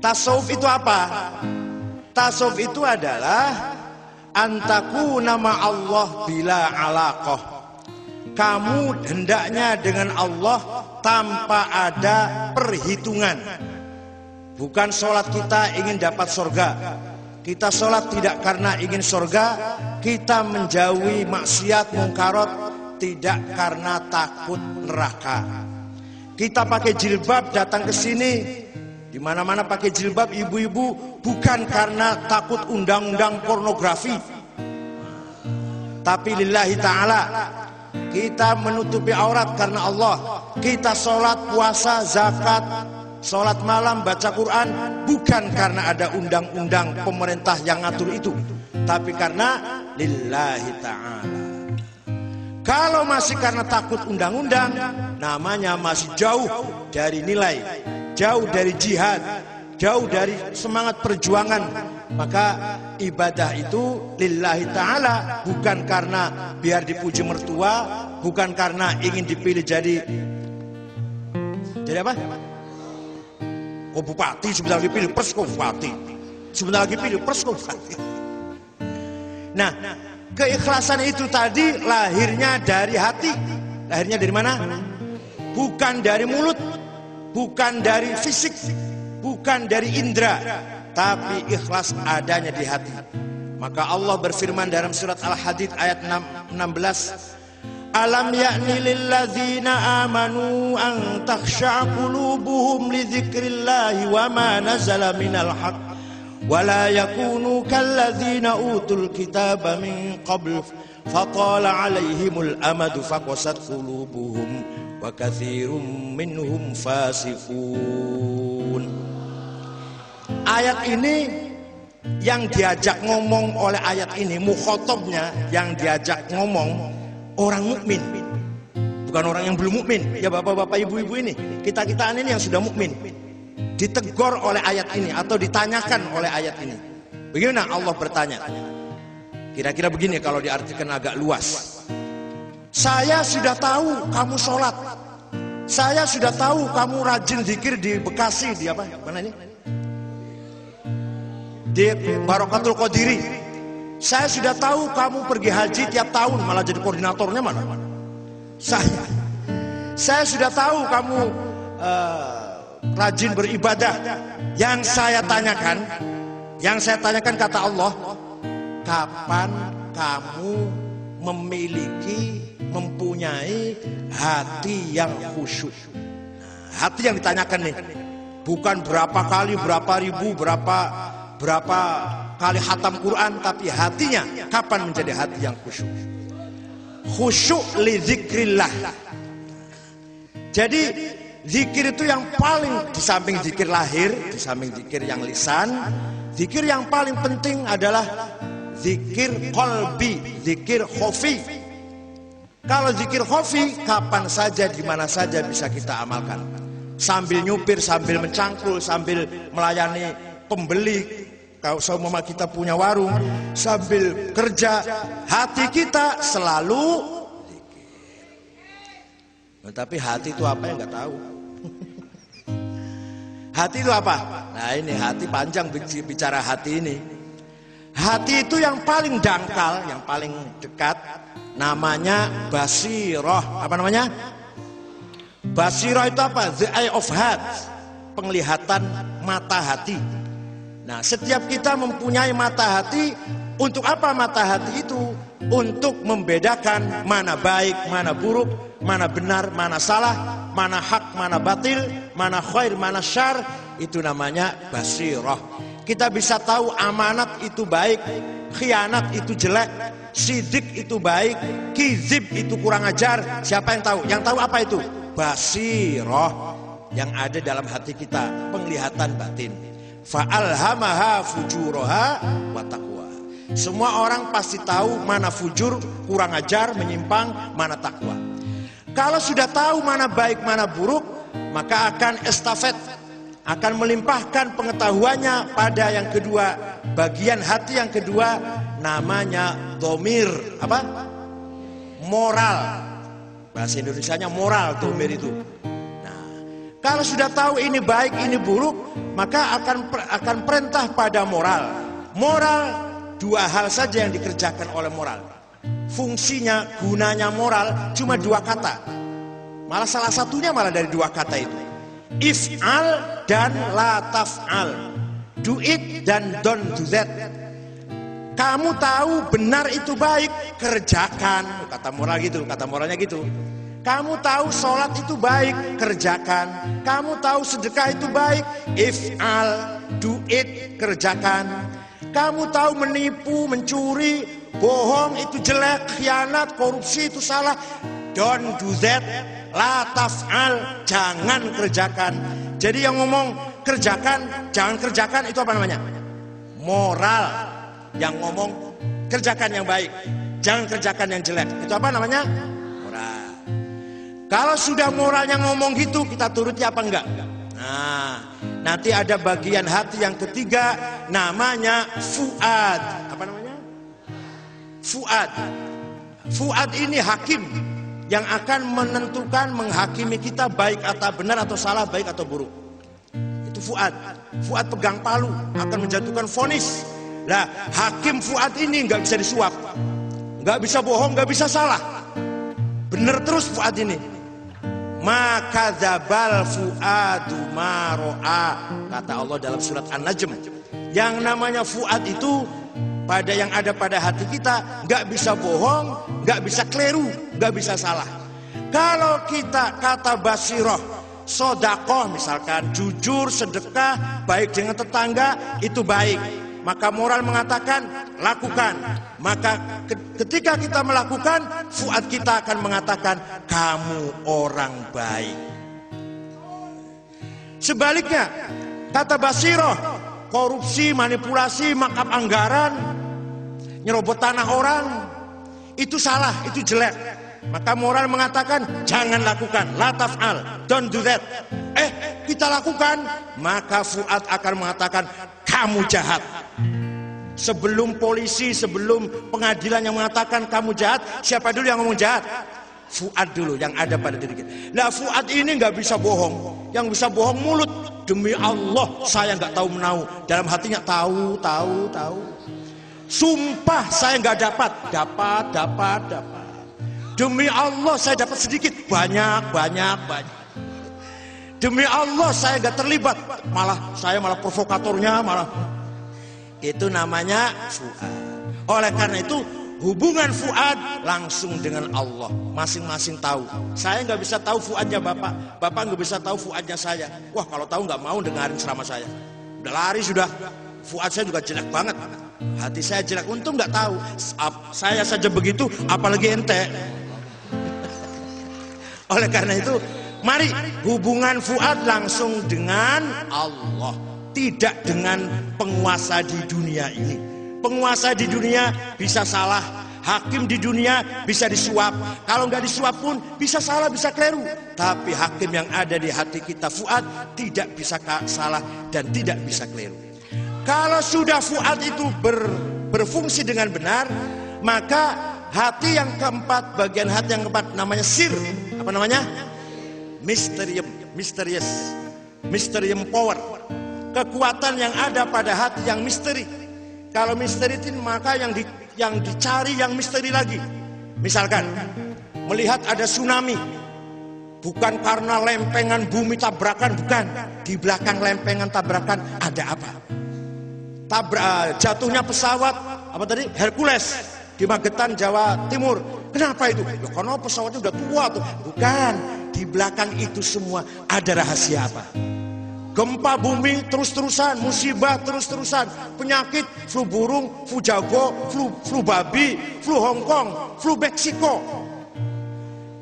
Tasawuf itu apa? Tasawuf itu adalah antaku nama Allah bila alaqah. Kamu hendaknya dengan Allah tanpa ada perhitungan. Bukan sholat kita ingin dapat surga. Kita sholat tidak karena ingin surga. Kita menjauhi maksiat mungkarat tidak karena takut neraka. Kita pakai jilbab datang ke sini, di mana-mana pakai jilbab ibu-ibu, bukan karena takut undang-undang pornografi, tapi lillahi ta'ala. Kita menutupi aurat karena Allah. Kita sholat, puasa, zakat, sholat malam, baca Quran, bukan karena ada undang-undang pemerintah yang ngatur itu, tapi karena lillahi ta'ala. Kalau masih karena takut undang-undang, namanya masih jauh dari nilai, jauh dari jihad, jauh dari semangat perjuangan. Maka ibadah itu lillahi ta'ala, bukan karena biar dipuji mertua, bukan karena ingin dipilih jadi apa? Oh bupati, sebentar lagi pilih pers kok bupati, sebentar lagi pilih pers kok bupati. Nah, keikhlasan itu tadi lahirnya dari hati. Lahirnya dari mana? Bukan dari mulut, bukan dari fisik, bukan dari indera, tapi ikhlas adanya di hati. Maka Allah berfirman dalam surat Al-Hadid ayat 16, Alam ya'ni lilladzina amanu an takhsha'a qulubuhum li dzikrillahi wa ma nazala minal haqq wa la yakunu kalladzina utul kitaba min qabl fatala 'alaihimul amadu faqasat qulubuhum wa katsirum minhum fasiqun. Ayat ini yang diajak ngomong oleh ayat ini, mukhatabnya yang diajak ngomong orang mukmin, bukan orang yang belum mukmin. Ya bapak-bapak, ibu-ibu ini, kita-kitaan ini yang sudah mukmin, ditegur oleh ayat ini atau ditanyakan oleh ayat ini. Bagaimana Allah bertanya? Kira-kira begini kalau diartikan agak luas. Saya sudah tahu kamu sholat. Saya sudah tahu kamu rajin zikir di Bekasi, di apa? Mana ini? Di Barokatul Qadiri. Saya sudah tahu kamu pergi haji tiap tahun, malah jadi koordinatornya mana? Saya sudah tahu kamu rajin beribadah. Yang saya tanyakan kata Allah, kapan kamu mempunyai hati yang khusyuk? Nah, hati yang ditanyakan nih, bukan berapa kali, berapa ribu, berapa kali khatam Quran, tapi hatinya kapan menjadi hati yang khusyuk. Khusyuk li zikrillah. Jadi zikir itu yang paling, di samping zikir lahir, di samping zikir yang lisan, zikir yang paling penting adalah zikir qalbi, zikir khofi. Kalau zikir khofi, kapan saja, di mana saja bisa kita amalkan. Sambil nyupir, sambil mencangkul, sambil melayani pembeli. Kalau seumpama kita punya warung, sambil kerja, hati kita selalu zikir. Nah, tapi hati itu apa yang nggak tahu. Hati itu apa? Nah ini hati, panjang bicara hati ini. Hati itu yang paling dangkal, yang paling dekat, namanya basirah. Apa namanya? Basirah itu apa? The eye of heart, penglihatan mata hati. Nah, setiap kita mempunyai mata hati. Untuk apa mata hati itu? Untuk membedakan mana baik, mana buruk, mana benar, mana salah, mana hak, mana batil, mana khair, mana syar. Itu namanya basirah. Kita bisa tahu amanat itu baik, khianat itu jelek, sidik itu baik, kizib itu kurang ajar. Siapa yang tahu? Yang tahu apa itu? Basirah yang ada dalam hati kita, penglihatan batin. Fa'alhamaha fujuraha wa taqwa. Semua orang pasti tahu mana fujur, kurang ajar, menyimpang, mana takwa. Kalau sudah tahu mana baik, mana buruk, maka akan estafet, akan melimpahkan pengetahuannya pada yang kedua, bagian hati yang kedua, namanya dhamir. Apa? Moral. Bahasa Indonesianya moral, dhamir itu. Kalau sudah tahu ini baik, ini buruk, maka akan perintah pada moral. Moral, dua hal saja yang dikerjakan oleh moral. Fungsinya, gunanya moral cuma dua kata. Malah salah satunya malah dari dua kata itu. If'al dan la taf'al. Do it dan don't do that. Kamu tahu benar itu baik, kerjakan. Kata moral gitu, kata moralnya gitu. Kamu tahu sholat itu baik, kerjakan. Kamu tahu sedekah itu baik, if'al, do it, kerjakan. Kamu tahu menipu, mencuri, bohong itu jelek, khianat, korupsi itu salah, don't do that, la taf'al, jangan kerjakan. Jadi yang ngomong kerjakan, jangan kerjakan itu apa namanya? Moral. Yang ngomong kerjakan yang baik, jangan kerjakan yang jelek, itu apa namanya? Moral. Kalau sudah moralnya ngomong gitu, kita turuti apa enggak? Nah, nanti ada bagian hati yang ketiga, namanya fuad. Apa namanya? Fuad. Fuad ini hakim yang akan menentukan, menghakimi kita baik atau benar atau salah, baik atau buruk. Itu fuad. Fuad pegang palu, akan menjatuhkan vonis. Nah, hakim fuad ini nggak bisa disuap, nggak bisa bohong, nggak bisa salah. Bener terus fuad ini. Maka dzabal fuadu ma ro'a, kata Allah dalam surat An-Najm. Yang namanya fuad itu pada yang ada pada hati kita, nggak bisa bohong, nggak bisa keliru, nggak bisa salah. Kalau kita kata basiroh, sodakoh misalkan, jujur, sedekah, baik dengan tetangga, itu baik. Maka moral mengatakan lakukan. Maka ketika kita melakukan, fuad kita akan mengatakan kamu orang baik. Sebaliknya, kata basiroh, korupsi, manipulasi, markup anggaran, nyerobot tanah orang, itu salah, itu jelek. Maka moral mengatakan jangan lakukan, la taf'al, don't do that. Kita lakukan, maka fuad akan mengatakan kamu jahat. Sebelum polisi, sebelum pengadilan yang mengatakan kamu jahat, siapa dulu yang ngomong jahat? Fuad dulu yang ada pada diri kita. Nah, fuad ini nggak bisa bohong. Yang bisa bohong mulut. Demi Allah saya nggak tahu menau. Dalam hatinya tahu. Sumpah saya nggak dapat. Demi Allah saya dapat sedikit, banyak. Demi Allah saya nggak terlibat, saya malah provokatornya malah. Itu namanya fuad. Oleh karena itu hubungan fuad langsung dengan Allah. Masing-masing tahu. Saya nggak bisa tahu fuadnya bapak nggak bisa tahu fuadnya saya. Wah, kalau tahu nggak mau dengarin ceramah saya. Udah lari sudah. Fuad saya juga jelek banget. Hati saya jelek. Untung nggak tahu. Saya saja begitu, apalagi ente. Oleh karena itu, mari hubungan fuad langsung dengan Allah. Tidak dengan penguasa di dunia ini. Penguasa di dunia bisa salah, hakim di dunia bisa disuap. Kalau nggak disuap pun bisa salah, bisa keliru. Tapi hakim yang ada di hati kita fuad tidak bisa salah dan tidak bisa keliru. Kalau sudah fuad itu berfungsi dengan benar, maka hati yang keempat, bagian hati yang keempat namanya sir. Apa namanya? Mysterium power. Kekuatan yang ada pada hati yang misteri. Kalau misteri itu maka yang dicari yang misteri lagi. Misalkan melihat ada tsunami, bukan karena lempengan bumi tabrakan, bukan. Di belakang lempengan tabrakan ada apa? Jatuhnya pesawat apa tadi? Hercules di Magetan, Jawa Timur. Kenapa itu? Ya, karena pesawatnya udah tua tuh. Bukan. Di belakang itu semua ada rahasia apa? Gempa bumi terus-terusan, musibah terus-terusan, penyakit, flu burung, flu jago, flu babi, flu Hongkong, flu Meksiko.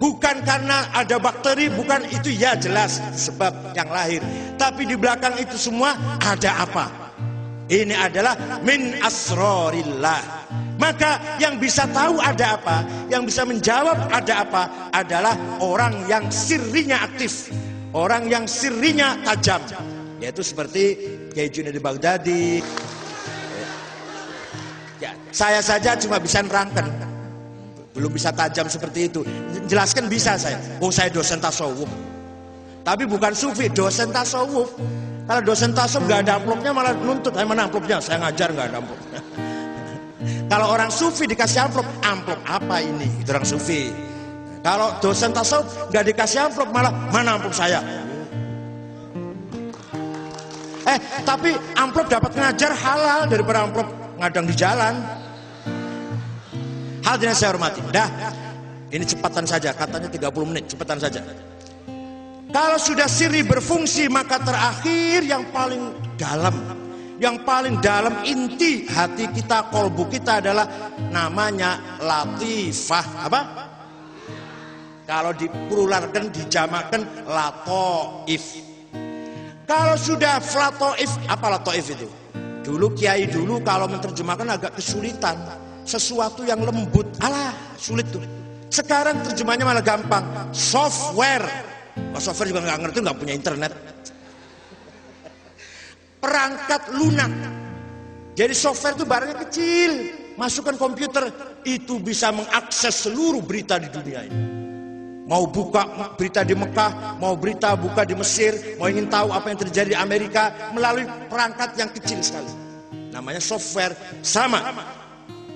Bukan karena ada bakteri, bukan itu ya jelas sebab yang lahir. Tapi di belakang itu semua ada apa? Ini adalah min asrorillah. Maka yang bisa tahu ada apa, yang bisa menjawab ada apa adalah orang yang sirrinya aktif. Orang yang sirrinya tajam, yaitu seperti Kiai Junaidi Baghdadi. Ya, saya saja cuma bisa nerangkan, belum bisa tajam seperti itu. Jelaskan bisa saya. Oh, saya dosen tasawuf. Tapi bukan sufi, dosen tasawuf. Kalau dosen tasawuf nggak ada amplopnya malah nuntut, mana amplopnya? Saya ngajar nggak ada amplopnya. Kalau orang sufi dikasih amplop, amplop apa ini? Itu orang sufi. Kalau dosen tasawuf nggak dikasih amplop malah mana amplop saya? Tapi amplop dapat ngajar halal daripada amplop ngadang di jalan. Hadirin saya hormati. Dah, ini cepatan saja, katanya 30 menit, cepatan saja. Kalau sudah sirri berfungsi, maka terakhir yang paling dalam inti hati kita, kolbu kita adalah namanya latifah. Apa? Kalau diplularkan, dijamakan latoif. Kalau sudah latoif, apa latoif itu? Dulu kiai dulu kalau menerjemahkan agak kesulitan. Sesuatu yang lembut, sulit tuh. Sekarang terjemahnya malah gampang, software. Software juga nggak ngerti, nggak punya internet. Perangkat lunak. Jadi software itu barangnya kecil, masukkan komputer, itu bisa mengakses seluruh berita di dunia ini. Mau buka berita di Mekah, mau berita buka di Mesir, mau ingin tahu apa yang terjadi di Amerika melalui perangkat yang kecil sekali. Namanya software. Sama.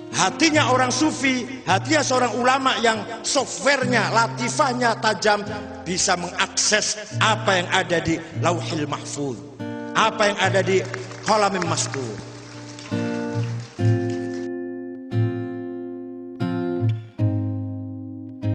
Hatinya orang sufi, hatinya seorang ulama yang softwarenya, latifahnya tajam, bisa mengakses apa yang ada di Lauhil Mahfuz, apa yang ada di Qalamim Mastur.